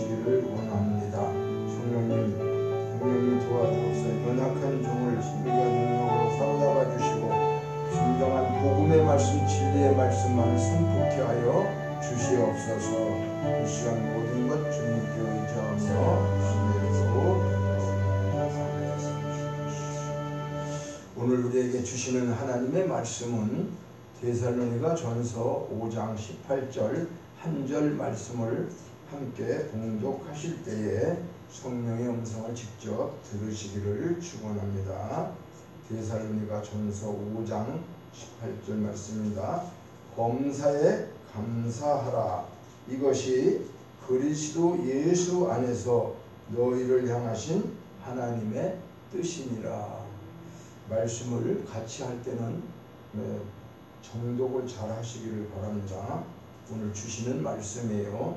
주시기를 원합니다. 성령님 도와주옵소서. 연약한 종을 힘과 능력으로 사로잡아 주시고 진정한 복음의 말씀, 진리의 말씀만을 선포케 하여 주시옵소서. 이 시간 모든 것 주님께 의지하며 오늘 우리에게 주시는 하나님의 말씀은 데살로니가 전서 5장 18절 한 절 말씀을 함께 봉독하실 때에 성령의 음성을 직접 들으시기를 축원합니다. 데살로니가 전서 5장 18절 말씀입니다. 범사에 감사하라. 이것이 그리스도 예수 안에서 너희를 향하신 하나님의 뜻이니라. 말씀을 같이 할 때는 정독을 잘 하시기를 바랍니다. 오늘 주시는 말씀이에요.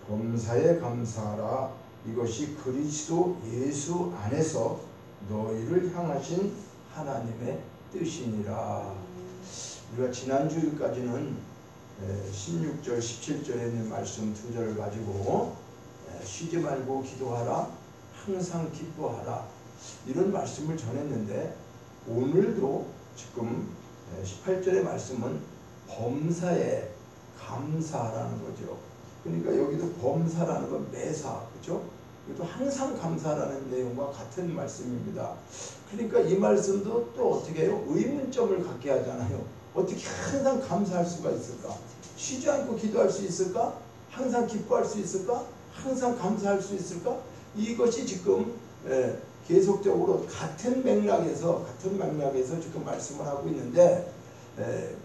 범사에 감사하라. 이것이 그리스도 예수 안에서 너희를 향하신 하나님의 뜻이니라. 우리가 지난주일까지는 16절 17절에 있는 말씀 두 절을 가지고 쉬지 말고 기도하라, 항상 기뻐하라, 이런 말씀을 전했는데 오늘도 지금 18절의 말씀은 범사에 감사하라는 거죠. 그러니까 여기도 범사라는 건 매사, 그렇죠? 이것도 항상 감사라는 내용과 같은 말씀입니다. 그러니까 이 말씀도 또 어떻게 해요? 의문점을 갖게 하잖아요. 어떻게 항상 감사할 수가 있을까? 쉬지 않고 기도할 수 있을까? 항상 기뻐할 수 있을까? 항상 감사할 수 있을까? 이것이 지금 계속적으로 같은 맥락에서 지금 말씀을 하고 있는데,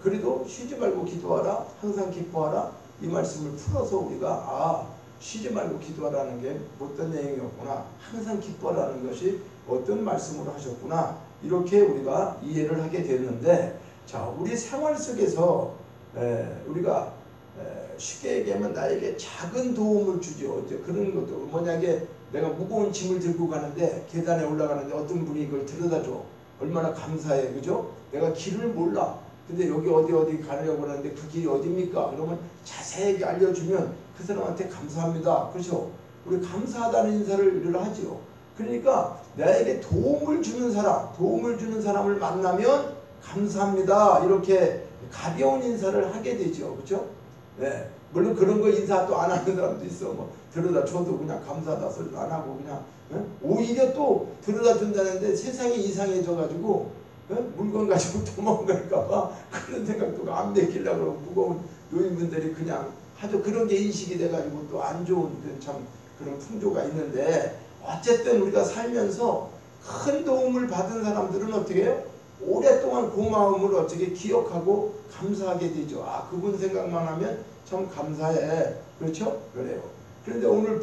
그래도 쉬지 말고 기도하라, 항상 기뻐하라, 이 말씀을 풀어서 우리가 쉬지 말고 기도하라는 게 어떤 내용이었구나, 항상 기뻐하라는 것이 어떤 말씀으로 하셨구나, 이렇게 우리가 이해를 하게 됐는데, 자, 우리 생활 속에서 우리가 쉽게 얘기하면 나에게 작은 도움을 주죠. 이제 그런 것도 만약에 내가 무거운 짐을 들고 가는데 계단에 올라가는데 어떤 분이 이걸 들여다줘. 얼마나 감사해, 그죠? 내가 길을 몰라. 근데 여기 어디 가려고 하는데 그 길이 어디입니까? 그러면 자세하게 알려주면 그 사람한테 감사합니다. 그렇죠? 우리 감사하다는 인사를 하지요. 그러니까 나에게 도움을 주는 사람을 만나면 감사합니다. 이렇게 가벼운 인사를 하게 되죠. 그렇죠? 네. 물론 그런 거 인사 또 안 하는 사람도 있어. 뭐 들여다 줘도 그냥 감사하다 소리도 안 하고 그냥 오히려 또 들여다 준다는데 세상이 이상해져 가지고 물건 가지고 도망갈까 봐 그런 생각도 안 맡기려고 그러고 무거운 노인분들이 그냥 하도 그런 게 인식이 돼 가지고 또 안 좋은 참 그런 풍조가 있는데, 어쨌든 우리가 살면서 큰 도움을 받은 사람들은 어떻게 해요? 오랫동안 고마움을 어떻게 기억하고 감사하게 되죠. 그분 생각만 하면 참 감사해. 그렇죠? 그래요. 그런데 오늘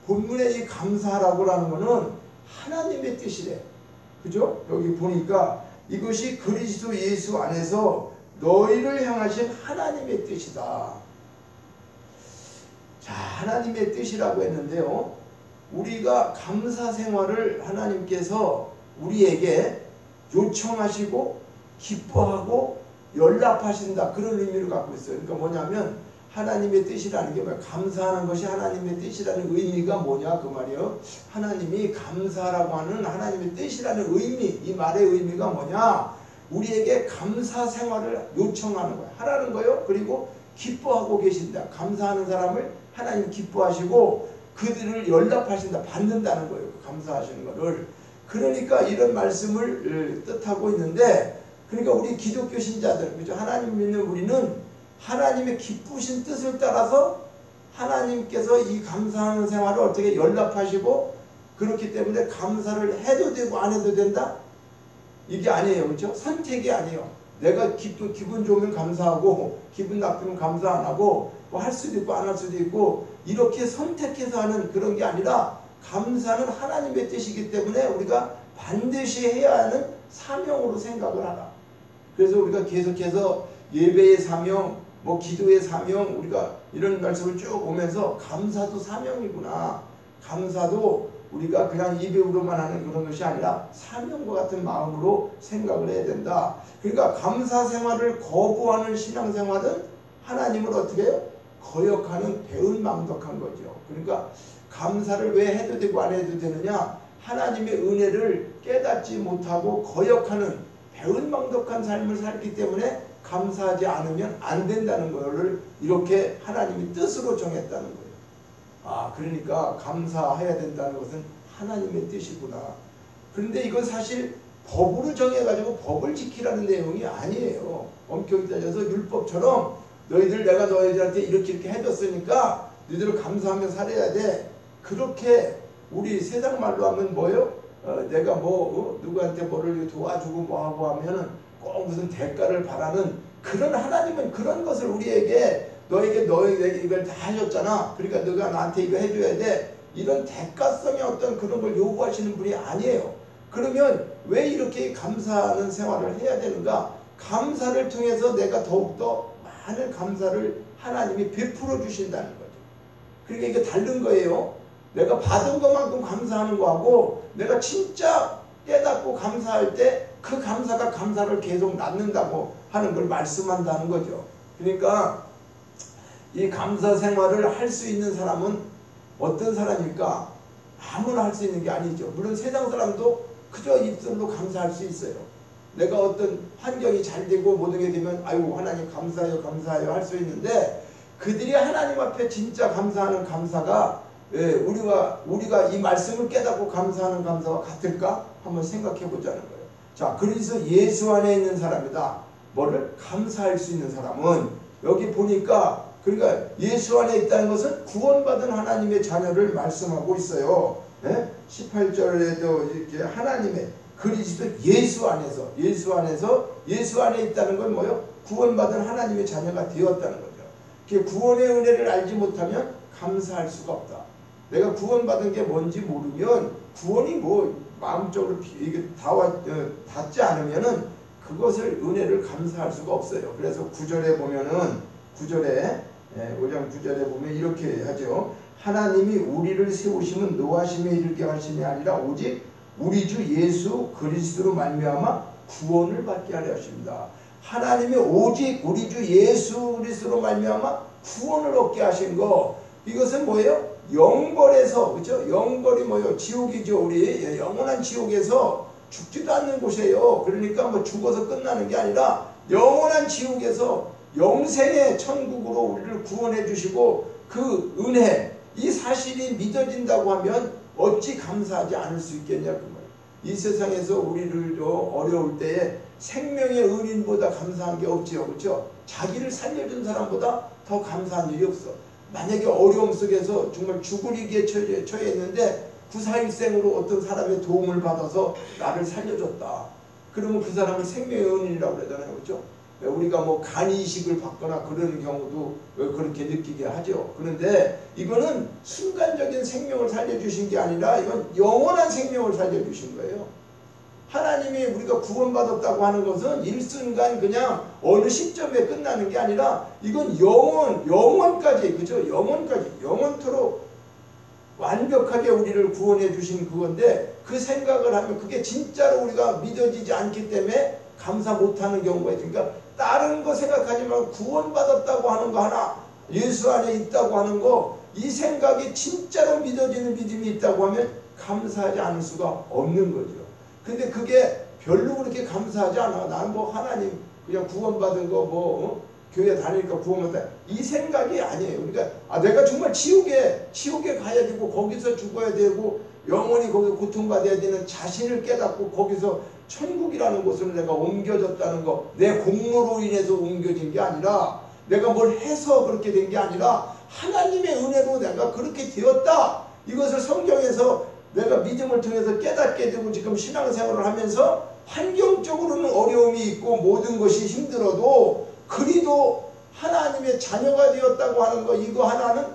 본문의 이 감사라고 하는 거는 하나님의 뜻이래. 그죠? 여기 보니까 이것이 그리스도 예수 안에서 너희를 향하신 하나님의 뜻이다. 자, 하나님의 뜻이라고 했는데요. 우리가 감사 생활을 하나님께서 우리에게 요청하시고 기뻐하고 연락하신다, 그런 의미를 갖고 있어요. 그러니까 뭐냐면 하나님의 뜻이라는 게 뭐야? 감사하는 것이 하나님의 뜻이라는 의미가 뭐냐 그 말이에요. 하나님이 감사라고 하는 하나님의 뜻이라는 의미, 이 말의 의미가 뭐냐? 우리에게 감사 생활을 요청하는 거야, 하라는 거예요. 그리고 기뻐하고 계신다. 감사하는 사람을 하나님 기뻐하시고 그들을 연락하신다, 받는다는 거예요. 감사하시는 거를. 그러니까 이런 말씀을 뜻하고 있는데, 그러니까 우리 기독교 신자들, 그죠? 하나님 믿는 우리는 하나님의 기쁘신 뜻을 따라서 하나님께서 이 감사하는 생활을 어떻게 연락하시고, 그렇기 때문에 감사를 해도 되고 안 해도 된다? 이게 아니에요. 그렇죠? 선택이 아니에요. 내가 기분 좋으면 감사하고 기분 나쁘면 감사 안 하고 뭐 할 수도 있고 안 할 수도 있고, 이렇게 선택해서 하는 그런 게 아니라 감사는 하나님의 뜻이기 때문에 우리가 반드시 해야 하는 사명으로 생각을 하라. 그래서 우리가 계속해서 예배의 사명, 뭐 기도의 사명, 우리가 이런 말씀을 쭉 오면서 감사도 사명이구나. 감사도 우리가 그냥 입으로만 하는 그런 것이 아니라 사명과 같은 마음으로 생각을 해야 된다. 그러니까 감사 생활을 거부하는 신앙생활은 하나님을 어떻게 해요? 거역하는 배은망덕한 거죠. 그러니까 감사를 왜 해도 되고 안 해도 되느냐? 하나님의 은혜를 깨닫지 못하고 거역하는 배은망덕한 삶을 살기 때문에 감사하지 않으면 안 된다는 것을 이렇게 하나님이 뜻으로 정했다는 거예요. 아, 그러니까 감사해야 된다는 것은 하나님의 뜻이구나. 그런데 이건 사실 법으로 정해가지고 법을 지키라는 내용이 아니에요. 엄격히 따져서 율법처럼 내가 너희들한테 이렇게 해줬으니까 너희들 감사하며 살아야 돼. 그렇게 우리 세상 말로 하면 뭐요? 내가 누구한테 뭐를 도와주고 뭐하고 하면은 꼭 무슨 대가를 바라는 그런 하나님은 그런 것을 우리에게 너에게 이걸 다 해줬잖아. 그러니까 너가 나한테 이거 해줘야 돼. 이런 대가성의 어떤 그런 걸 요구하시는 분이 아니에요. 그러면 왜 이렇게 감사하는 생활을 해야 되는가? 감사를 통해서 내가 더욱더 많은 감사를 하나님이 베풀어 주신다는 거죠. 그러니까 이게 다른 거예요. 내가 받은 것만큼 감사하는 거하고 내가 진짜 깨닫고 감사할 때 그 감사가 감사를 계속 낳는다고 하는 걸 말씀한다는 거죠. 그러니까 이 감사 생활을 할 수 있는 사람은 어떤 사람일까? 아무나 할 수 있는 게 아니죠. 물론 세상 사람도 그저 입술로 감사할 수 있어요. 내가 어떤 환경이 잘 되고 모든 게 되면 아이고 하나님 감사해요 감사해요 할 수 있는데 그들이 하나님 앞에 진짜 감사하는 감사가 우리가 이 말씀을 깨닫고 감사하는 감사와 같을까? 한번 생각해 보자는 거예요. 자, 그래서 예수 안에 있는 사람이다. 뭐를? 감사할 수 있는 사람은 여기 보니까 그러니까 예수 안에 있다는 것은 구원받은 하나님의 자녀를 말씀하고 있어요. 네? 18절에도 이렇게 하나님의 그리스도 예수 안에 있다는 건 뭐요? 구원받은 하나님의 자녀가 되었다는 거죠. 구원의 은혜를 알지 못하면 감사할 수가 없다. 내가 구원받은 게 뭔지 모르면 구원이 마음적으로 이게 닿지 않으면은 그것을 은혜를 감사할 수가 없어요. 그래서 9절에 보면은 5장 9절에 보면 이렇게 하죠. 하나님이 우리를 세우심은 노하심에 이르게 하심이 아니라 오직 우리 주 예수 그리스도로 말미암아 구원을 받게 하려 하십니다. 하나님이 오직 우리 주 예수 그리스도로 말미암아 구원을 얻게 하신 거 이것은 뭐예요? 영벌에서 그렇죠? 영벌이 뭐예요? 지옥이죠. 우리 영원한 지옥에서 죽지도 않는 곳이에요. 그러니까 죽어서 끝나는 게 아니라 영원한 지옥에서 영생의 천국으로 우리를 구원해 주시고 그 은혜 이 사실이 믿어진다고 하면 어찌 감사하지 않을 수 있겠냐 그 말이에요. 이 세상에서 우리를 어려울 때에 생명의 은인보다 감사한 게 없지요. 그렇죠? 자기를 살려준 사람보다 더 감사한 일이 없어. 만약에 어려움 속에서 정말 죽을 위기에 처해 있는데 구사일생으로 어떤 사람의 도움을 받아서 나를 살려줬다. 그러면 그 사람을 생명의 은인이라고 그러잖아요. 그렇죠? 우리가 간이식을 받거나 그런 경우도 그렇게 느끼게 하죠. 그런데 이거는 순간적인 생명을 살려주신 게 아니라 이건 영원한 생명을 살려주신 거예요. 하나님이 우리가 구원받았다고 하는 것은 일순간 그냥 어느 시점에 끝나는 게 아니라 이건 영원까지 그죠? 영원토록 완벽하게 우리를 구원해 주신 그건데 그 생각을 하면 그게 진짜로 우리가 믿어지지 않기 때문에 감사 못하는 경우가 있으니까 다른 거 생각하지 말고 구원받았다고 하는 거 하나 예수 안에 있다고 하는 거 이 생각이 진짜로 믿어지는 믿음이 있다고 하면 감사하지 않을 수가 없는 거죠. 근데 그게 별로 그렇게 감사하지 않아. 나는 하나님 그냥 구원받은 거 교회 다니니까 구원받다 이 생각이 아니에요. 그러니까 내가 정말 지옥에 가야 되고 거기서 죽어야 되고 영원히 거기 고통받아야 되는 자신을 깨닫고 거기서 천국이라는 곳으로 내가 옮겨졌다는 거 내 공로로 인해서 옮겨진 게 아니라 내가 뭘 해서 그렇게 된 게 아니라 하나님의 은혜로 내가 그렇게 되었다. 이것을 성경에서 내가 믿음을 통해서 깨닫게 되고 지금 신앙생활을 하면서 환경적으로는 어려움이 있고 모든 것이 힘들어도 그리도 하나님의 자녀가 되었다고 하는 거 이거 하나는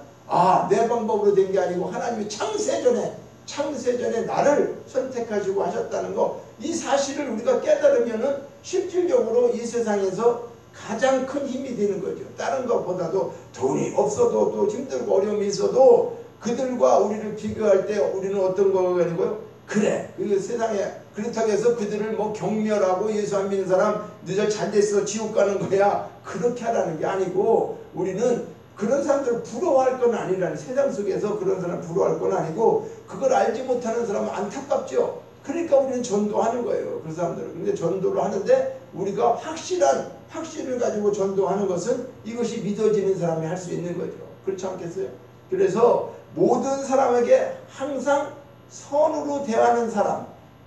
내 방법으로 된 게 아니고 하나님이 창세전에 나를 선택하시고 하셨다는 거 이 사실을 우리가 깨달으면은 실질적으로 이 세상에서 가장 큰 힘이 되는 거죠. 다른 것보다도 돈이 없어도 또 힘들고 어려움이 있어도 그들과 우리를 비교할 때 우리는 어떤 거가 아니고요. 그래 그 세상에 그렇다고 해서 그들을 경멸하고 예수 안 믿는 사람 너희들 잘됐어 지옥 가는 거야 그렇게 하라는 게 아니고 우리는 그런 사람들을 부러워할 건 아니라는, 세상 속에서 그런 사람 부러워할 건 아니고 그걸 알지 못하는 사람은 안타깝죠. 그러니까 우리는 전도하는 거예요. 그 사람들은. 근데 전도를 하는데 우리가 확신을 가지고 전도하는 것은 이것이 믿어지는 사람이 할 수 있는 거죠. 그렇지 않겠어요? 그래서 모든 사람에게 항상 선으로 대하는 사람,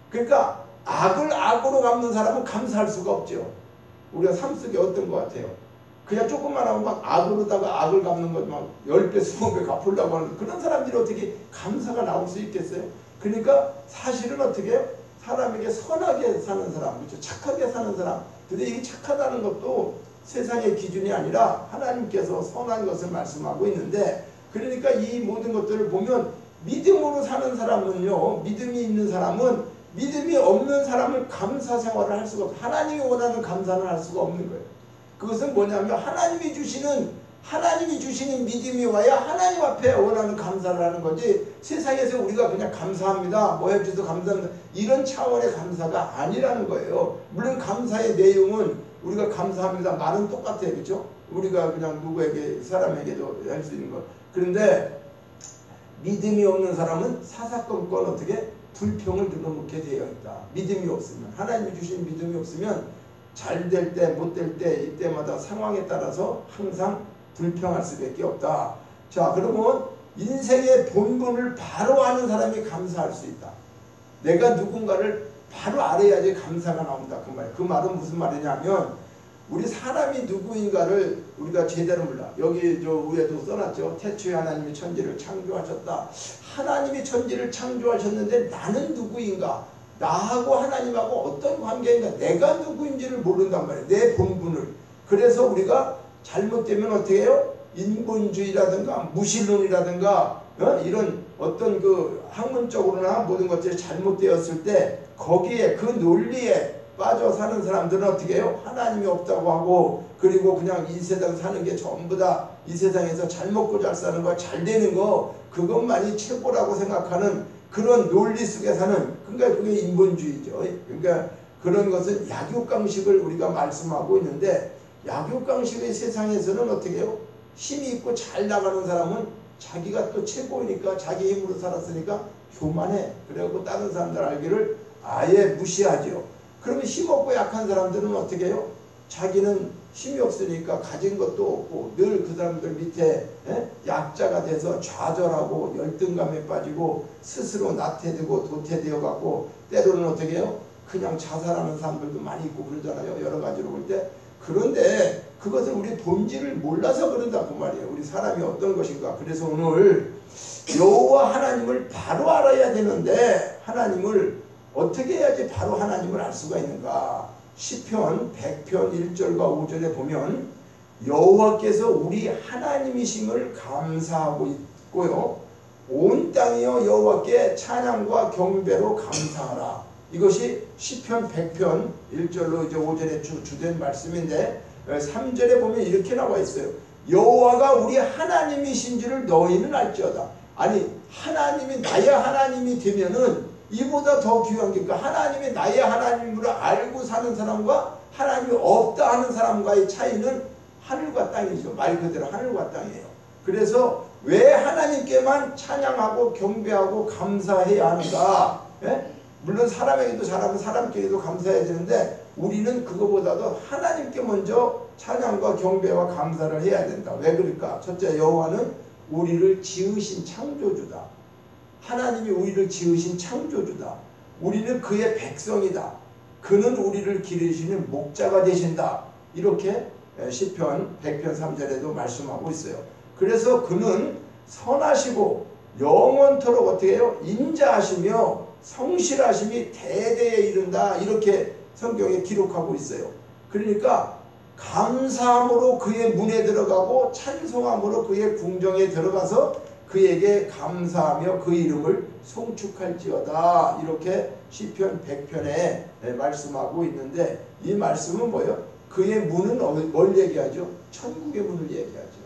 그러니까 악을 악으로 갚는 사람은 감사할 수가 없죠. 우리가 삶 속에 어떤 것 같아요? 그냥 조금만 하면 막 악으로다가 악을 갚는 것 막 10배, 20배 갚으려고 하는 그런 사람들이 어떻게 감사가 나올 수 있겠어요? 그러니까 사실은 어떻게 해요? 사람에게 선하게 사는 사람, 그렇죠? 착하게 사는 사람. 근데 이게 착하다는 것도 세상의 기준이 아니라 하나님께서 선한 것을 말씀하고 있는데, 그러니까 이 모든 것들을 보면 믿음으로 사는 사람은요, 믿음이 있는 사람은 믿음이 없는 사람을 감사 생활을 할 수가 없어요. 하나님이 원하는 감사는 할 수가 없는 거예요. 그것은 뭐냐면 하나님이 주시는 믿음이 와야 하나님 앞에 원하는 감사를 하는 거지, 세상에서 우리가 그냥 감사합니다, 뭐 해주셔서 감사합니다, 이런 차원의 감사가 아니라는 거예요. 물론 감사의 내용은 우리가 감사합니다 말은 똑같아요. 그렇죠? 우리가 그냥 누구에게, 사람에게도 할 수 있는 거. 그런데 믿음이 없는 사람은 사사건건 어떻게 불평을 늘어놓게 되어 있다. 믿음이 없으면, 하나님이 주신 믿음이 없으면 잘 될 때, 못 될 때, 이때마다 상황에 따라서 항상 불평할 수밖에 없다. 자, 그러면 인생의 본분을 바로 아는 사람이 감사할 수 있다. 내가 누군가를 바로 알아야지 감사가 나온다. 그 말. 그 말은 무슨 말이냐면, 우리 사람이 누구인가를 우리가 제대로 몰라. 여기 저 위에도 써놨죠. 태초에 하나님이 천지를 창조하셨다. 하나님이 천지를 창조하셨는데 나는 누구인가? 나하고 하나님하고 어떤 관계인가? 내가 누구인지를 모른단 말이에요. 내 본분을. 그래서 우리가 잘못되면 어떻게 해요? 인본주의라든가 무신론이라든가 이런 어떤 그 학문적으로나 모든 것들이 잘못되었을 때 거기에 그 논리에 빠져 사는 사람들은 어떻게 해요? 하나님이 없다고 하고, 그리고 그냥 이 세상 사는 게 전부 다 이 세상에서 잘 먹고 잘 사는 거, 잘 되는 거, 그것만이 최고라고 생각하는 그런 논리 속에 사는, 그러니까 그게 인본주의죠. 그러니까 그런 것은 약육강식을 우리가 말씀하고 있는데, 약육강식의 세상에서는 어떻게 해요? 힘이 있고 잘 나가는 사람은 자기가 또 최고이니까, 자기 힘으로 살았으니까 교만해. 그래갖고 다른 사람들 알기를 아예 무시하죠. 그러면 힘없고 약한 사람들은 어떻게 해요? 자기는 힘이 없으니까 가진 것도 없고 늘 그 사람들 밑에 약자가 돼서 좌절하고 열등감에 빠지고 스스로 나태되고 도태되어 갖고, 때로는 어떻게 해요? 그냥 자살하는 사람들도 많이 있고 그러잖아요. 여러 가지로 볼 때. 그런데 그것은 우리 본질을 몰라서 그런다고 말이에요. 우리 사람이 어떤 것인가. 그래서 오늘 여호와 하나님을 바로 알아야 되는데, 하나님을 어떻게 해야지 바로 하나님을 알 수가 있는가? 시편 100편 1절과 5절에 보면 여호와께서 우리 하나님이심을 감사하고 있고요, 온 땅이여 여호와께 찬양과 경배로 감사하라. 이것이 시편 100편 1절로 이제 5절에 주된 말씀인데, 3절에 보면 이렇게 나와 있어요. 여호와가 우리 하나님이신 줄을 너희는 알지어다. 아니, 하나님이 나의 하나님이 되면은 이보다 더 귀한 게, 그러니까 하나님이 나의 하나님으로 알고 사는 사람과 하나님이 없다 하는 사람과의 차이는 하늘과 땅이죠. 말 그대로 하늘과 땅이에요. 그래서 왜 하나님께만 찬양하고 경배하고 감사해야 하는가? 예? 물론 사람에게도 잘하면 사람끼리도 감사해야 되는데, 우리는 그거보다도 하나님께 먼저 찬양과 경배와 감사를 해야 된다. 왜 그럴까? 첫째, 여호와는 우리를 지으신 창조주다. 하나님이 우리를 지으신 창조주다. 우리는 그의 백성이다. 그는 우리를 기르시는 목자가 되신다. 이렇게 시편 100편 3절에도 말씀하고 있어요. 그래서 그는 선하시고 영원토록 어떻게 해요? 인자하시며 성실하심이 대대에 이른다. 이렇게 성경에 기록하고 있어요. 그러니까 감사함으로 그의 문에 들어가고 찬송함으로 그의 궁정에 들어가서 그에게 감사하며 그 이름을 송축할지어다. 이렇게 시편 100편에 말씀하고 있는데, 이 말씀은 뭐예요? 그의 문은 뭘 얘기하죠? 천국의 문을 얘기하죠.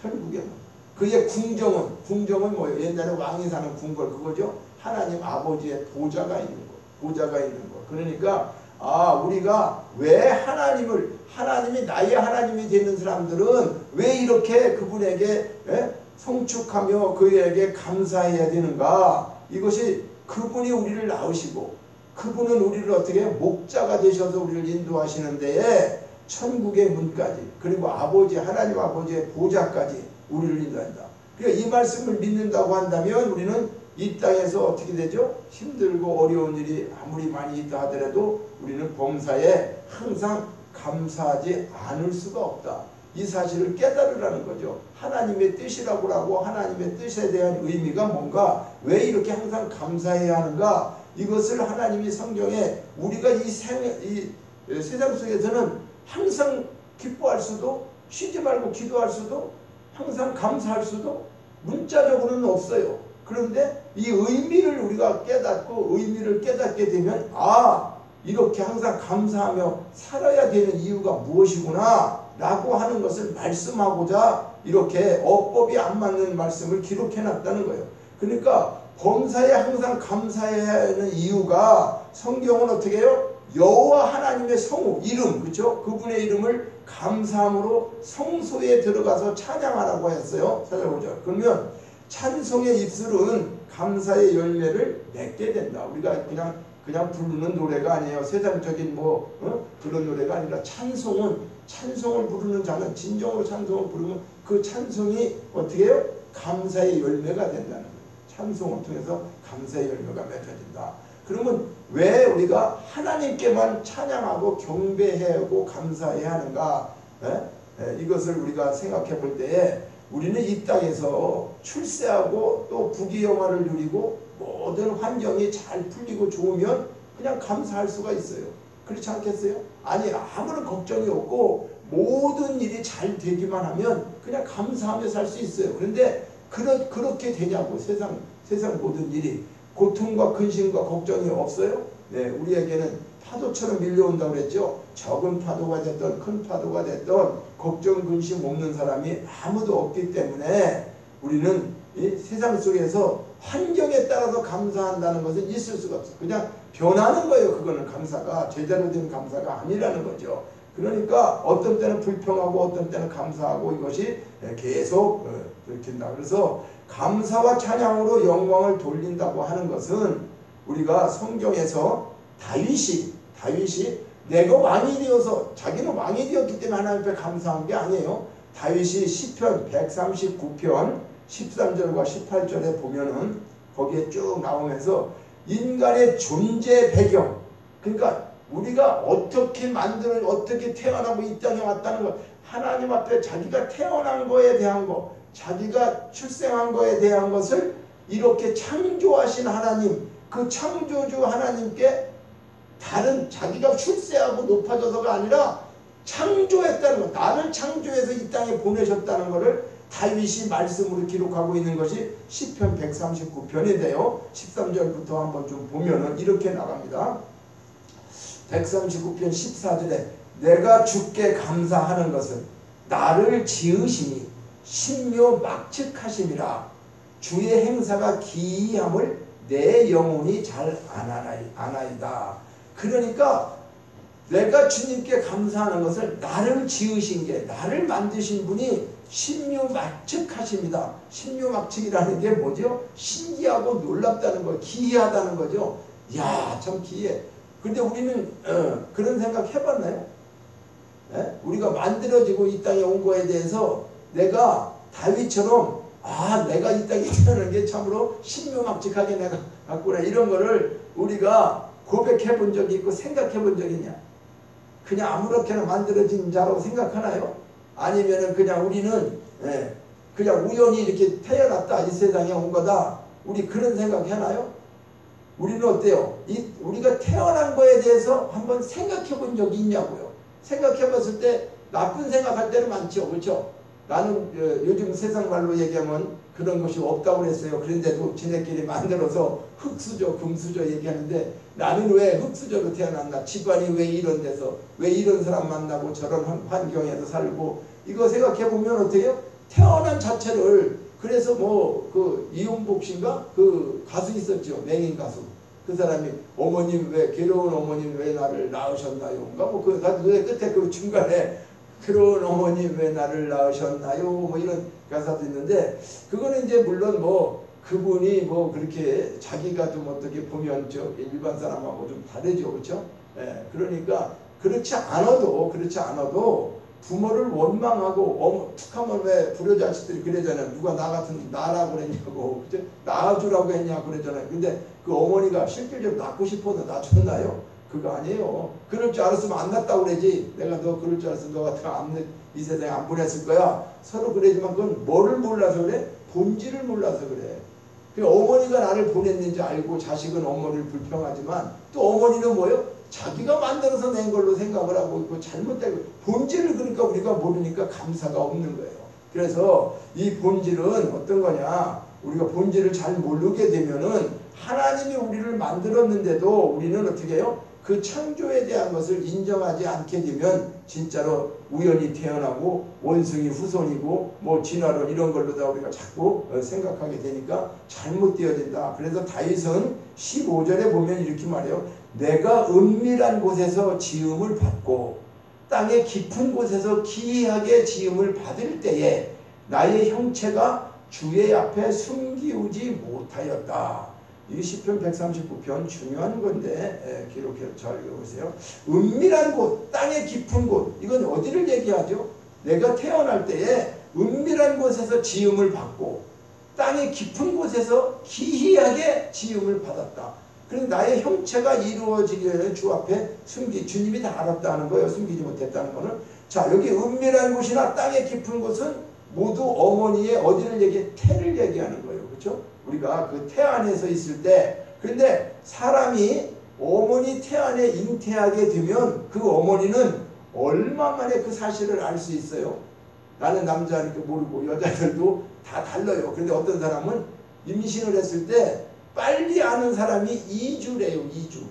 천국의 문. 그의 궁정은 뭐예요? 옛날에 왕이 사는 궁궐, 그거죠? 하나님 아버지의 보좌가 있는 거. 보좌가 있는 거. 그러니까 아, 우리가 왜 하나님이 나의 하나님이 되는 사람들은 왜 이렇게 그분에게 송축하며 그에게 감사해야 되는가? 이것이 그분이 우리를 낳으시고 그분은 우리를 어떻게 목자가 되셔서 우리를 인도하시는 데에 천국의 문까지 그리고 하나님 아버지의 보좌까지 우리를 인도한다. 그러니까 이 말씀을 믿는다고 한다면 우리는 이 땅에서 어떻게 되죠? 힘들고 어려운 일이 아무리 많이 있다 하더라도 우리는 범사에 항상 감사하지 않을 수가 없다. 이 사실을 깨달으라는 거죠. 하나님의 뜻이라고 하고 하나님의 뜻에 대한 의미가 뭔가, 왜 이렇게 항상 감사해야 하는가, 이것을 하나님이 성경에 우리가 이 세상 속에서는 항상 기뻐할 수도, 쉬지 말고 기도할 수도, 항상 감사할 수도 문자적으로는 없어요. 그런데 이 의미를 우리가 깨닫고 의미를 깨닫게 되면 이렇게 항상 감사하며 살아야 되는 이유가 무엇이구나 라고 하는 것을 말씀하고자 이렇게 어법이 안 맞는 말씀을 기록해 놨다는 거예요. 그러니까 범사에 항상 감사해야 하는 이유가, 성경은 어떻게 해요? 여호와 하나님의 성우, 이름, 그렇죠? 그분의 이름을 감사함으로 성소에 들어가서 찬양하라고 했어요. 찾아보자. 그러면 찬송의 입술은 감사의 열매를 맺게 된다. 우리가 그냥 부르는 노래가 아니에요. 세상적인 그런 노래가 아니라 찬송을 부르는 자는 진정으로 찬송을 부르면 그 찬송이 어떻게 해요? 감사의 열매가 된다는 거예요. 찬송을 통해서 감사의 열매가 맺어진다. 그러면 왜 우리가 하나님께만 찬양하고 경배하고 감사해야 하는가? 이것을 우리가 생각해 볼 때에 우리는 이 땅에서 출세하고 또 부귀영화를 누리고 모든 환경이 잘 풀리고 좋으면 그냥 감사할 수가 있어요. 그렇지 않겠어요? 아니, 아무런 걱정이 없고 모든 일이 잘 되기만 하면 그냥 감사하며 살 수 있어요. 그런데 그렇게 되냐고. 세상 모든 일이 고통과 근심과 걱정이 없어요? 네, 우리에게는 파도처럼 밀려온다고 그랬죠. 적은 파도가 됐던 큰 파도가 됐던 걱정 근심 없는 사람이 아무도 없기 때문에 우리는 이 세상 속에서 환경에 따라서 감사한다는 것은 있을 수가 없어요. 그냥 변하는 거예요. 그거는 감사가 제대로 된 감사가 아니라는 거죠. 그러니까 어떤 때는 불평하고 어떤 때는 감사하고 이것이 계속 들킨다. 그래서 감사와 찬양으로 영광을 돌린다고 하는 것은 우리가 성경에서 다윗이 내가 왕이 되어서, 자기는 왕이 되었기 때문에 하나님 앞에 감사한 게 아니에요. 다윗이 시편 139편 13절과 18절에 보면은 거기에 쭉 나오면서 인간의 존재 배경, 그러니까 우리가 어떻게 태어나고 이 땅에 왔다는 것, 하나님 앞에 자기가 태어난 거에 대한 것, 자기가 출생한 거에 대한 것을 이렇게 창조하신 하나님, 그 창조주 하나님께 다른 자기가 출세하고 높아져서가 아니라 창조했다는 것, 나를 창조해서 이 땅에 보내셨다는 것을 다윗이 말씀으로 기록하고 있는 것이 시편 139편인데요. 13절부터 한번 좀 보면은 이렇게 나갑니다. 139편 14절에 내가 주께 감사하는 것은 나를 지으시니 신묘막측하심이라. 주의 행사가 기이함을 내 영혼이 잘 아나이다. 그러니까 내가 주님께 감사하는 것을, 나를 지으신 게, 나를 만드신 분이 신묘막측하십니다. 신묘막측이라는 게 뭐죠? 신기하고 놀랍다는 거, 기이하다는 거죠. 야, 참 기이해. 근데 우리는 그런 생각 해봤나요? 우리가 만들어지고 이 땅에 온 거에 대해서 내가 다윗처럼 내가 이 땅에 태어난 게 참으로 신묘막측하게 내가 갔구나, 이런 거를 우리가 고백해 본 적이 있고 생각해 본 적이 있냐? 그냥 아무렇게나 만들어진 자라고 생각하나요? 아니면은 그냥 우리는 그냥 우연히 이렇게 태어났다, 이 세상에 온 거다, 우리 그런 생각 하나요? 우리는 어때요? 우리가 태어난 거에 대해서 한번 생각해 본 적이 있냐고요? 생각해 봤을 때 나쁜 생각할 때는 많죠. 그렇죠? 나는 요즘 세상 말로 얘기하면 그런 것이 없다고 그랬어요. 그런데도 지네끼리 만들어서 흙수저, 금수저 얘기하는데, 나는 왜 흙수저로 태어났나? 집안이 왜 이런 데서, 왜 이런 사람 만나고 저런 환경에서 살고, 이거 생각해 보면 어떻게 해요? 태어난 자체를, 그래서 그 이용복 씨인가? 그 가수 있었죠. 맹인 가수. 그 사람이 어머님 왜 괴로운 어머님 왜 나를 낳으셨나요? 뭐 그 끝에 그 중간에 괴로운 어머님 왜 나를 낳으셨나요? 뭐 이런 가사도 있는데 그거는 이제 물론 뭐 그분이 뭐 그렇게 자기가 좀 어떻게 보면 저 일반 사람하고 좀 다르죠, 그렇죠? 예, 그러니까 그렇지 않아도 부모를 원망하고 툭하면 왜 불효자식들이 그러잖아요. 누가 나 같은 나라고 그랬냐고, 그죠? 낳아주라고 했냐고 그러잖아요. 근데 그 어머니가 실질적으로 낳고 싶어서 낳았나요? 그거 아니에요. 그럴 줄 알았으면 안 낳았다고 그러지. 내가 너 그럴 줄 알았으면 너 같은 이 세상에 안 보냈을 거야. 서로 그러지만 그건 뭐를 몰라서 그래? 본질을 몰라서 그래. 어머니가 나를 보냈는지 알고 자식은 어머니를 불평하지만 또 어머니는 뭐예요? 자기가 만들어서 낸 걸로 생각을 하고 있고 잘못되고 본질을 그러니까 우리가 모르니까 감사가 없는 거예요. 그래서 이 본질은 어떤 거냐? 우리가 본질을 잘 모르게 되면은 하나님이 우리를 만들었는데도 우리는 어떻게 해요? 그 창조에 대한 것을 인정하지 않게 되면 진짜로 우연히 태어나고 원숭이 후손이고 뭐 진화론 이런 걸로 다 우리가 자꾸 생각하게 되니까 잘못되어진다. 그래서 다윗은 15절에 보면 이렇게 말해요. 내가 은밀한 곳에서 지음을 받고 땅의 깊은 곳에서 기이하게 지음을 받을 때에 나의 형체가 주의 앞에 숨기우지 못하였다. 이 시편 139편 중요한 건데 기록해 잘 읽어보세요. 은밀한 곳, 땅의 깊은 곳, 이건 어디를 얘기하죠? 내가 태어날 때에 은밀한 곳에서 지음을 받고 땅의 깊은 곳에서 기이하게 지음을 받았다. 그래서 나의 형체가 이루어지기 전에 주 앞에 주님이 다 알았다는 거예요. 숨기지 못했다는 거는. 자, 여기 은밀한 곳이나 땅의 깊은 곳은 모두 어머니의 어디를 태를 얘기하는 거예요. 그렇죠? 우리가 그 태 안에서 있을 때, 그런데 사람이 어머니 태 안에 잉태하게 되면 그 어머니는 얼마 만에 그 사실을 알 수 있어요? 나는 남자니까 모르고 여자들도 다 달라요. 그런데 어떤 사람은 임신을 했을 때 빨리 아는 사람이 2주래요. 2주.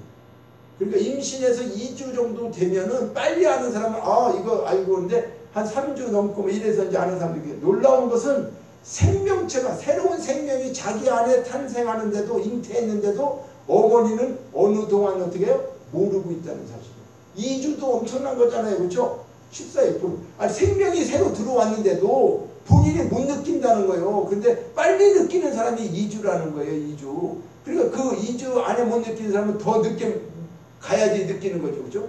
그러니까 임신해서 2주 정도 되면은 빨리 아는 사람은 이거 알고 있는데 한 3주 넘고 뭐 이래서 이제 아는 사람들이 놀라운 것은 생명체가 새로운 생명이 자기 안에 탄생하는데도 잉태했는데도 어머니는 어느 동안 어떻게 해요? 모르고 있다는 사실이에요. 2주도 엄청난 거잖아요. 그렇죠? 14일. 아니 생명이 새로 들어왔는데도 본인이 못 느낀다는 거예요. 근데 빨리 느끼는 사람이 2주라는 거예요. 2주. 그러니까 그 2주 안에 못 느끼는 사람은 더 늦게 가야지 느끼는 거죠. 그렇죠?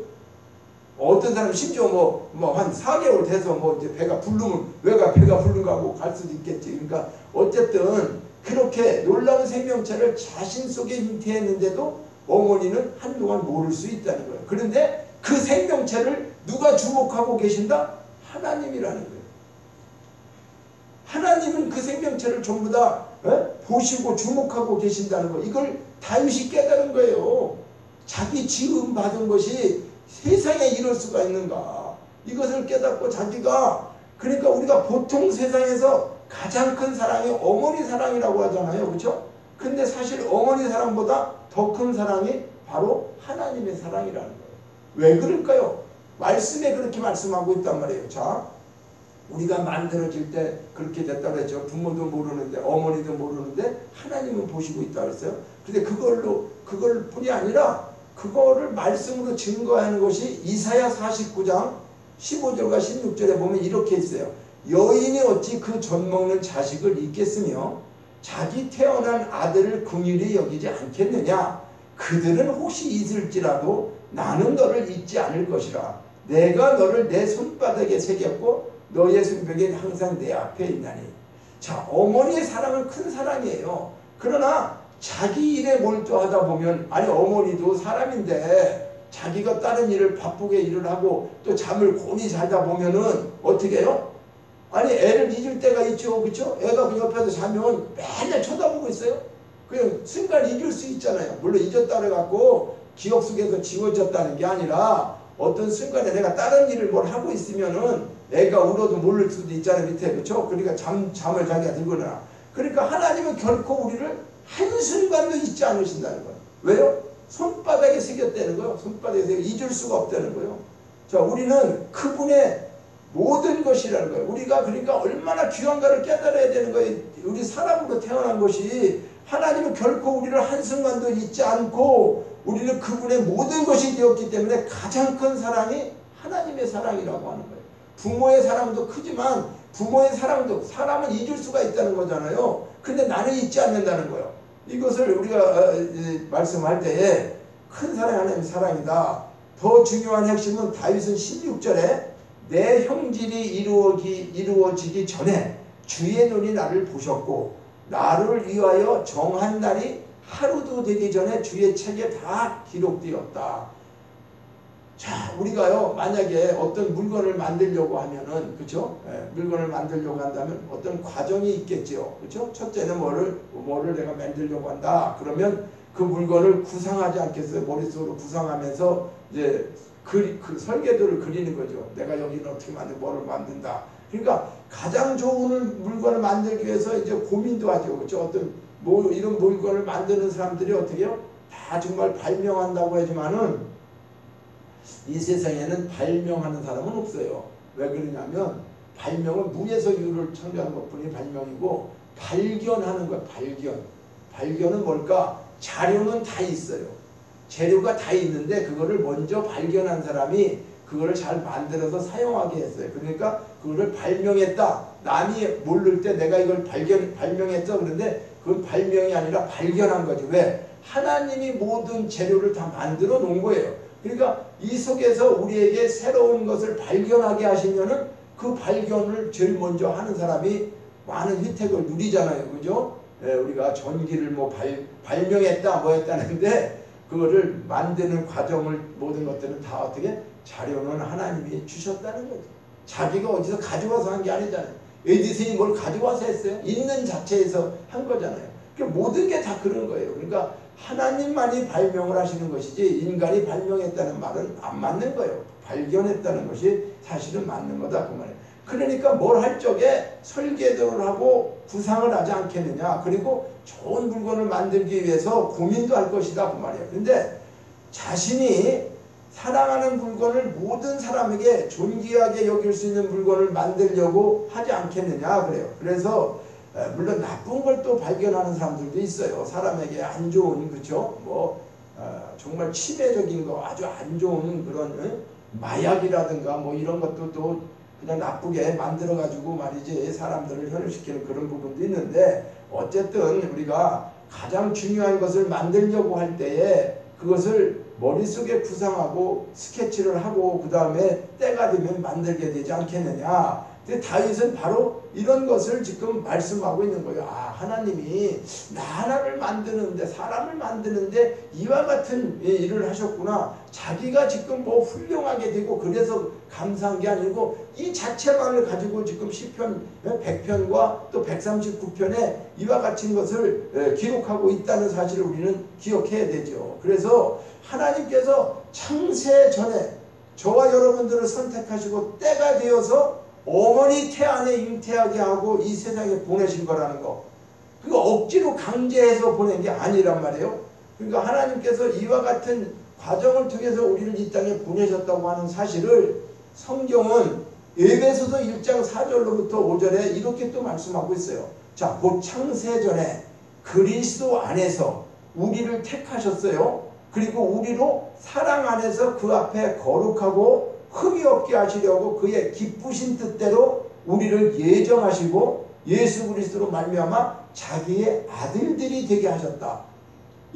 어떤 사람은 심지어 한 4개월 돼서 이제 배가 부르면 배가 부른가 하고 갈 수도 있겠지. 그러니까 어쨌든 그렇게 놀라운 생명체를 자신 속에 잉태했는데도 어머니는 한동안 모를 수 있다는 거예요. 그런데 그 생명체를 누가 주목하고 계신다? 하나님이라는 거예요. 하나님은 그 생명체를 전부 다 보시고 주목하고 계신다는 거. 이걸 다윗이 깨달은 거예요. 자기 지음 받은 것이 세상에 이럴 수가 있는가. 이것을 깨닫고 자기가, 그러니까 우리가 보통 세상에서 가장 큰 사랑이 어머니 사랑이라고 하잖아요. 그렇죠? 근데 사실 어머니 사랑보다 더 큰 사랑이 바로 하나님의 사랑이라는 거예요. 왜 그럴까요? 말씀에 그렇게 말씀하고 있단 말이에요. 자, 우리가 만들어질 때 그렇게 됐다고 그랬죠. 부모도 모르는데 어머니도 모르는데 하나님은 보시고 있다고 그랬어요. 근데 그걸 뿐이 아니라 그거를 말씀으로 증거하는 것이 이사야 49장 15절과 16절에 보면 이렇게 있어요. 여인이 어찌 그 젖 먹는 자식을 잊겠으며 자기 태어난 아들을 긍휼히 여기지 않겠느냐. 그들은 혹시 잊을지라도 나는 너를 잊지 않을 것이라. 내가 너를 내 손바닥에 새겼고 너의 손뼉이 항상 내 앞에 있나니. 자, 어머니의 사랑은 큰 사랑이에요. 그러나 자기 일에 몰두하다 보면, 아니 어머니도 사람인데 자기가 다른 일을 바쁘게 일을 하고 또 잠을 곤히 자다 보면은 어떻게 해요? 아니 애를 잊을 때가 있죠. 그렇죠? 애가 그 옆에서 자면 맨날 쳐다보고 있어요. 그냥 순간 잊을 수 있잖아요. 물론 잊었다 그래갖고 기억 속에서 지워졌다는 게 아니라 어떤 순간에 내가 다른 일을 뭘 하고 있으면은 애가 울어도 모를 수도 있잖아요. 밑에. 그렇죠? 그러니까 잠을 자기가 들거나. 그러니까 하나님은 결코 우리를 한순간도 잊지 않으신다는 거예요. 왜요? 손바닥에 새겼다는 거예요. 손바닥에 새겨 잊을 수가 없다는 거예요. 자, 우리는 그분의 모든 것이라는 거예요. 우리가 그러니까 얼마나 귀한가를 깨달아야 되는 거예요. 우리 사람으로 태어난 것이 하나님은 결코 우리를 한순간도 잊지 않고 우리는 그분의 모든 것이 되었기 때문에 가장 큰 사랑이 하나님의 사랑이라고 하는 거예요. 부모의 사랑도 크지만 부모의 사랑도 사람은 잊을 수가 있다는 거잖아요. 근데 나는 잊지 않는다는 거예요. 이것을 우리가 말씀할 때에 큰 사랑이 하나님의 사랑이다. 더 중요한 핵심은 다윗은 16절에 내 형질이 이루어지기 전에 주의 눈이 나를 보셨고 나를 위하여 정한 날이 하루도 되기 전에 주의 책에 다 기록되었다. 자, 우리가요, 만약에 어떤 물건을 만들려고 하면은, 그쵸? 물건을 만들려고 한다면 어떤 과정이 있겠죠. 그쵸? 첫째는 뭐를 내가 만들려고 한다. 그러면 그 물건을 구상하지 않겠어요? 머릿속으로 구상하면서 이제 그 설계도를 그리는 거죠. 내가 여기는 어떻게 뭐를 만든다. 그러니까 가장 좋은 물건을 만들기 위해서 이제 고민도 하죠. 그렇죠? 어떤 이런 물건을 만드는 사람들이 어떻게 해요? 다 정말 발명한다고 하지만은 이 세상에는 발명하는 사람은 없어요. 왜 그러냐면 발명은 무에서 유를 창조하는 것뿐이 발명이고 발견하는 거야. 발견은 뭘까? 자료는 다 있어요. 재료가 다 있는데 그거를 먼저 발견한 사람이 그거를 잘 만들어서 사용하게 했어요. 그러니까 그거를 발명했다. 남이 모를 때 내가 이걸 발명했어. 그런데 그건 발명이 아니라 발견한 거죠. 왜? 하나님이 모든 재료를 다 만들어 놓은 거예요. 그러니까 이 속에서 우리에게 새로운 것을 발견하게 하시면은 그 발견을 제일 먼저 하는 사람이 많은 혜택을 누리잖아요. 그죠? 우리가 전기를 발명했다 했다는데 그거를 만드는 과정을 모든 것들은 다 어떻게 자료는 하나님이 주셨다는 거죠. 자기가 어디서 가져와서 한 게 아니잖아요. 에디슨이 뭘 가져와서 했어요? 있는 자체에서 한 거잖아요. 그러니까 모든 게 다 그런 거예요. 그러니까 하나님만이 발명을 하시는 것이지 인간이 발명했다는 말은 안 맞는 거예요. 발견했다는 것이 사실은 맞는 거다 그 말이에요. 그러니까 뭘 할 적에 설계도를 하고 구상을 하지 않겠느냐. 그리고 좋은 물건을 만들기 위해서 고민도 할 것이다 그 말이에요. 근데 자신이 사랑하는 물건을 모든 사람에게 존귀하게 여길 수 있는 물건을 만들려고 하지 않겠느냐 그래요. 그래서 물론 나쁜 걸 또 발견하는 사람들도 있어요. 사람에게 안 좋은, 그렇죠? 정말 치매적인 거, 아주 안 좋은 그런 마약이라든가 이런 것도 또 그냥 나쁘게 만들어 가지고 말이지 사람들을 현혹시키는 그런 부분도 있는데 어쨌든 우리가 가장 중요한 것을 만들려고 할 때에 그것을 머릿속에 구상하고 스케치를 하고 그 다음에 때가 되면 만들게 되지 않겠느냐. 근데 다윗은 바로 이런 것을 지금 말씀하고 있는 거예요. 하나님이 나 하나를 만드는데 사람을 만드는데 이와 같은 일을 하셨구나. 자기가 지금 훌륭하게 되고 그래서 감사한 게 아니고 이 자체만을 가지고 지금 시편 100편과 또 139편에 이와 같은 것을 기록하고 있다는 사실을 우리는 기억해야 되죠. 그래서 하나님께서 창세 전에 저와 여러분들을 선택하시고 때가 되어서 어머니 태 안에 잉태하게 하고 이 세상에 보내신 거라는 거. 그거 억지로 강제해서 보낸 게 아니란 말이에요. 그러니까 하나님께서 이와 같은 과정을 통해서 우리를 이 땅에 보내셨다고 하는 사실을 성경은 에베소서 1장 4절로부터 5절에 이렇게 또 말씀하고 있어요. 자, 곧 창세 전에 그리스도 안에서 우리를 택하셨어요. 그리고 우리로 사랑 안에서 그 앞에 거룩하고 흠이 없게 하시려고 그의 기쁘신 뜻대로 우리를 예정하시고 예수 그리스도로 말미암아 자기의 아들들이 되게 하셨다.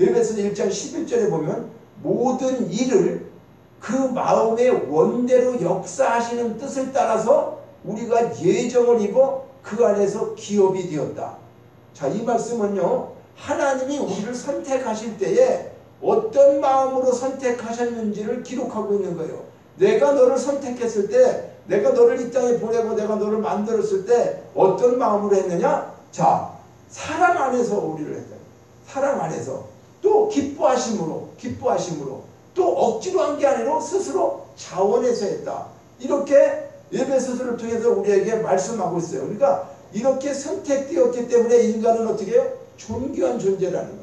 에베소서 1장 11절에 보면 모든 일을 그 마음의 원대로 역사하시는 뜻을 따라서 우리가 예정을 입어 그 안에서 기업이 되었다. 자, 이 말씀은요, 하나님이 우리를 선택하실 때에 어떤 마음으로 선택하셨는지를 기록하고 있는 거예요. 내가 너를 선택했을 때, 내가 너를 이 땅에 보내고 내가 너를 만들었을 때 어떤 마음으로 했느냐? 자, 사랑 안에서 우리를 했다. 사랑 안에서. 또 기뻐하심으로 또 억지로 한 게 아니라 스스로 자원해서 했다. 이렇게 에베소서를 통해서 우리에게 말씀하고 있어요. 그러니까 이렇게 선택되었기 때문에 인간은 어떻게 해요? 존귀한 존재라는 거예요.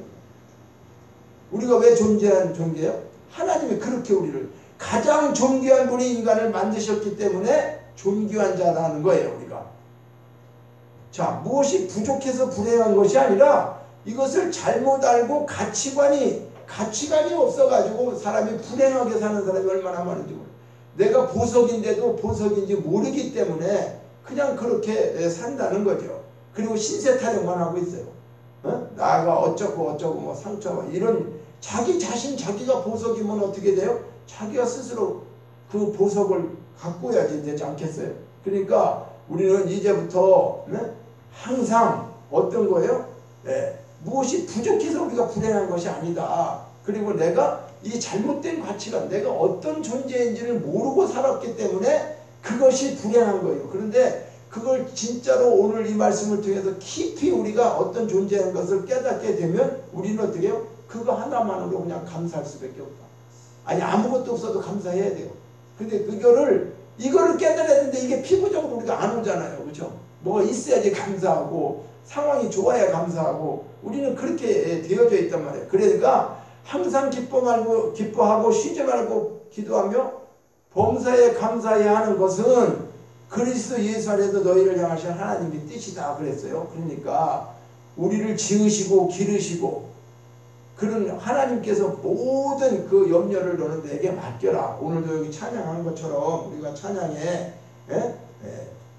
우리가 왜 존귀한 존재예요? 하나님이 그렇게 우리를 가장 존귀한 분이 인간을 만드셨기 때문에 존귀한 자라는 거예요. 우리가 자, 무엇이 부족해서 불행한 것이 아니라 이것을 잘못 알고 가치관이 없어가지고 사람이 불행하게 사는 사람이 얼마나 많은지 몰라요. 내가 보석인데도 보석인지 모르기 때문에 그냥 그렇게 산다는 거죠. 그리고 신세 타령만 하고 있어요. 나가 어쩌고 뭐 상처 이런 자기 자신 자기가 보석이면 어떻게 돼요? 자기가 스스로 그 보석을 가꾸어야지 되지 않겠어요? 그러니까 우리는 이제부터 항상 어떤 거예요? 무엇이 부족해서 우리가 불행한 것이 아니다. 그리고 내가 이 잘못된 가치관, 내가 어떤 존재인지를 모르고 살았기 때문에 그것이 불행한 거예요. 그런데 그걸 진짜로 오늘 이 말씀을 통해서 깊이 우리가 어떤 존재인 것을 깨닫게 되면 우리는 어떻게 해요? 그거 하나만으로 그냥 감사할 수밖에 없다. 아니 아무것도 없어도 감사해야 돼요. 근데 이거를 깨달아야 되는데 이게 피부적으로 우리가 안 오잖아요. 그렇죠? 뭐가 있어야지 감사하고 상황이 좋아야 감사하고 우리는 그렇게 되어져 있단 말이에요. 그러니까 항상 기뻐하고 쉬지 말고 기도하며 범사에 감사해야 하는 것은 그리스도 예수 안에서 너희를 향하신 하나님의 뜻이다 그랬어요. 그러니까 우리를 지으시고 기르시고 그런 하나님께서 모든 그 염려를 너는 내게 맡겨라. 오늘도 여기 찬양한 것처럼 우리가 찬양에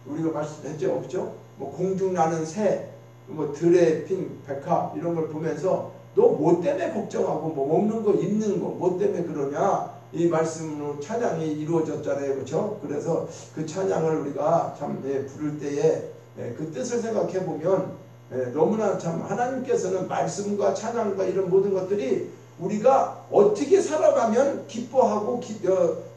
우리가 말씀했죠. 그렇죠? 뭐 공중 나는 새, 뭐 들에 핀 백합 이런 걸 보면서 너 뭐 때문에 걱정하고 뭐 먹는 거 입는 거 뭐 때문에 그러냐 이 말씀으로 찬양이 이루어졌잖아요. 그렇죠? 그래서 그 찬양을 우리가 참 부를 때에 그 뜻을 생각해 보면 너무나 참 하나님께서는 말씀과 찬양과 이런 모든 것들이 우리가 어떻게 살아가면 기뻐하고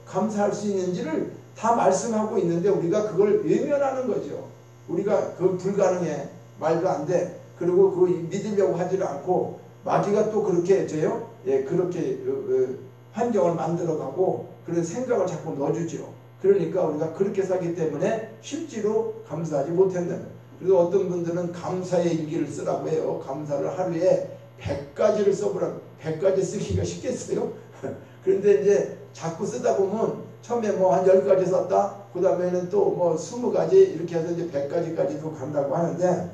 감사할 수 있는지를 다 말씀하고 있는데 우리가 그걸 외면하는 거죠. 우리가 그 불가능해 말도 안 돼. 그리고 그거 믿으려고 하지를 않고 마귀가 또 그렇게 해줘요. 그렇게 환경을 만들어가고 그런 생각을 자꾸 넣어주죠. 그러니까 우리가 그렇게 살기 때문에 실제로 감사하지 못한다는 거예요. 그래서 어떤 분들은 감사의 일기를 쓰라고 해요. 감사를 하루에 100가지를 써보라고. 100가지 쓰기가 쉽겠어요? 그런데 이제 자꾸 쓰다 보면 처음에 뭐 한 10가지 썼다. 그 다음에는 또 뭐 20가지 이렇게 해서 이제 100가지까지도 간다고 하는데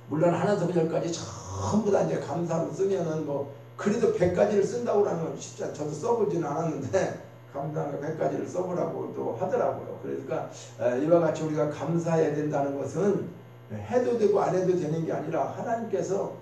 물론 하나부터 10가지 전부 다 이제 감사로 쓰면은 뭐 그래도 100가지를 쓴다고 하는 건 쉽지 않아요. 저도 써보지는 않았는데 감사하는 100가지를 써보라고 또 하더라고요. 그러니까 이와 같이 우리가 감사해야 된다는 것은 해도 되고 안 해도 되는 게 아니라 하나님께서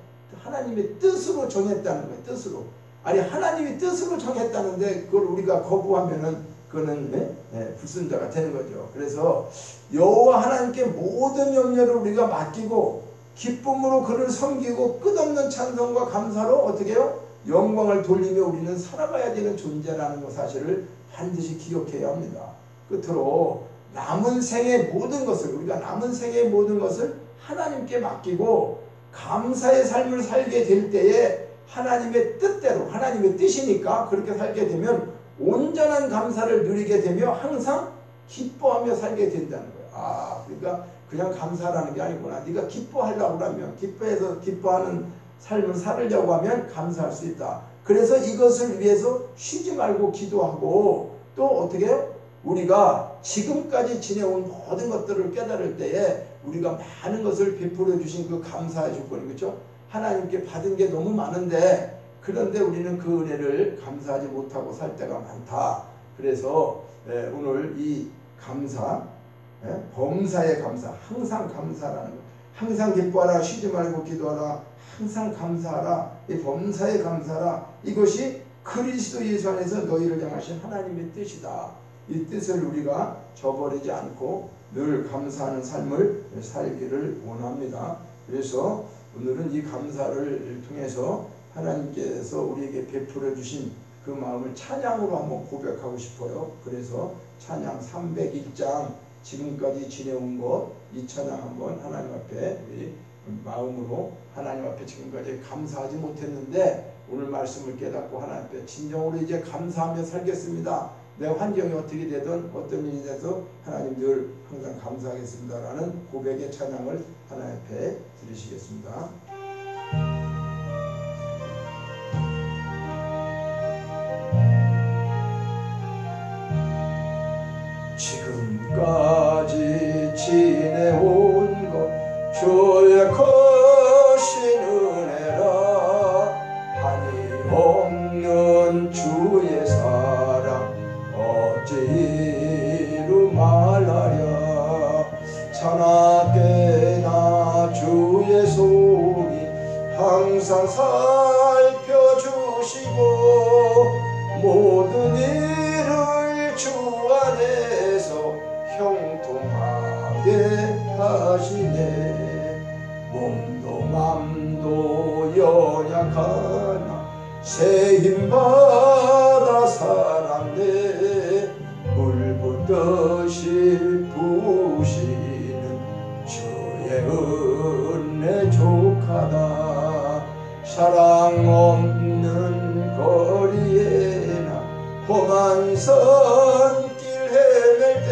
하나님의 뜻으로 정했다는 거예요. 뜻으로. 아니 하나님이 뜻으로 정했다는데 그걸 우리가 거부하면은 그거는 불순자가 되는 거죠. 그래서 여호와 하나님께 모든 염려를 우리가 맡기고 기쁨으로 그를 섬기고 끝없는 찬송과 감사로 어떻게 해요? 영광을 돌리며 우리는 살아가야 되는 존재라는 것 사실을 반드시 기억해야 합니다. 끝으로 남은 생의 모든 것을 우리가 남은 생의 모든 것을 하나님께 맡기고 감사의 삶을 살게 될 때에 하나님의 뜻대로 하나님의 뜻이니까 그렇게 살게 되면 온전한 감사를 누리게 되며 항상 기뻐하며 살게 된다는 거예요. 그러니까 그냥 감사라는 게 아니구나. 네가 기뻐하려고 하면 기뻐해서 기뻐하는 삶을 살으려고 하면 감사할 수 있다. 그래서 이것을 위해서 쉬지 말고 기도하고 또 어떻게 해요? 우리가 지금까지 지내온 모든 것들을 깨달을 때에 우리가 많은 것을 베풀어 주신 그 감사의 조건이 그렇죠? 하나님께 받은 게 너무 많은데 그런데 우리는 그 은혜를 감사하지 못하고 살 때가 많다. 그래서 오늘 이 감사 범사의 감사, 항상 감사라는 것. 항상 기뻐하라, 쉬지 말고 기도하라, 항상 감사하라, 이 범사의 감사라. 이것이 그리스도 예수 안에서 너희를 향하신 하나님의 뜻이다. 이 뜻을 우리가 저버리지 않고 늘 감사하는 삶을 살기를 원합니다. 그래서 오늘은 이 감사를 통해서 하나님께서 우리에게 베풀어 주신 그 마음을 찬양으로 한번 고백하고 싶어요. 그래서 찬양 301장 지금까지 지내온 것 이 찬양 한번 하나님 앞에 우리 마음으로 하나님 앞에 지금까지 감사하지 못했는데 오늘 말씀을 깨닫고 하나님 앞에 진정으로 이제 감사하며 살겠습니다. 내 환경이 어떻게 되든 어떤 일이 돼서 하나님 늘 항상 감사하겠습니다 라는 고백의 찬양을 하나님 앞에 드리시겠습니다. 지금까지 지내온 것 항상 살펴주시고 모든 일을 주 안에서 형통하게 하시네. 몸도 맘도 연약하나 새 힘받아 살았네. 물 붓듯이 부으시는 주의 은혜 족하다. 사랑 없는 거리에나 험한 선길 헤맬 때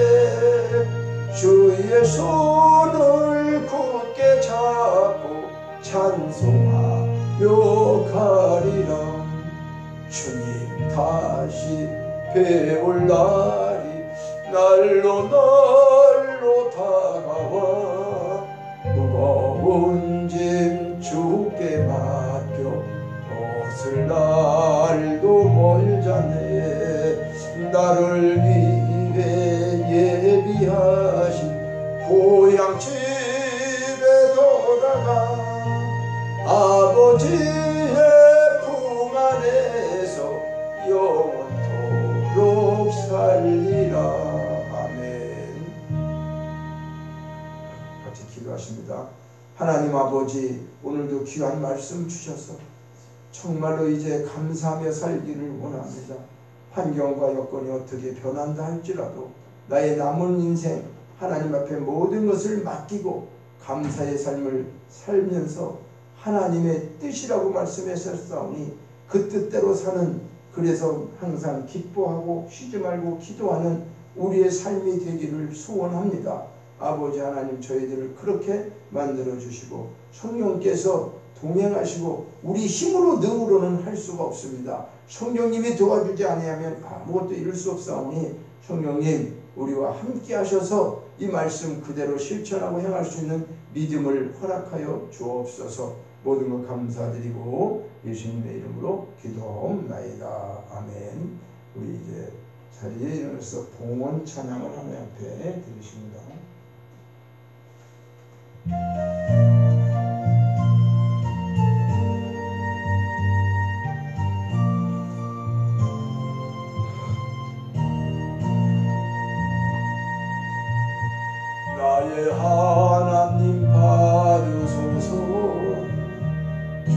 주의 손을 굳게 잡고 찬송하며 가리라. 주님 다시 배울 날이 날로 다가와 무거운 짐 주께 맡겨 벗을 날도 멀잖네. 나를 위해 예비하신 고향 집에 돌아가 아버지의 품 안에서 영원토록 살리라. 아멘. 같이 기도하십니다. 하나님 아버지, 오늘도 귀한 말씀 주셔서 정말로 이제 감사하며 살기를 원합니다. 환경과 여건이 어떻게 변한다 할지라도 나의 남은 인생 하나님 앞에 모든 것을 맡기고 감사의 삶을 살면서 하나님의 뜻이라고 말씀하셨사오니 그 뜻대로 사는, 그래서 항상 기뻐하고 쉬지 말고 기도하는 우리의 삶이 되기를 소원합니다. 아버지 하나님, 저희들을 그렇게 만들어 주시고 성령께서 동행하시고 우리 힘으로 능으로는 할 수가 없습니다. 성령님이 도와주지 아니하면 아무것도 이룰 수 없사오니 성령님 우리와 함께 하셔서 이 말씀 그대로 실천하고 행할 수 있는 믿음을 허락하여 주옵소서. 모든 것 감사드리고 예수님의 이름으로 기도하옵나이다. 아멘. 우리 이제 자리에 일어나서 봉헌 찬양을 하나님 앞에 드리십니다. 나의 하나님 받으소서. 주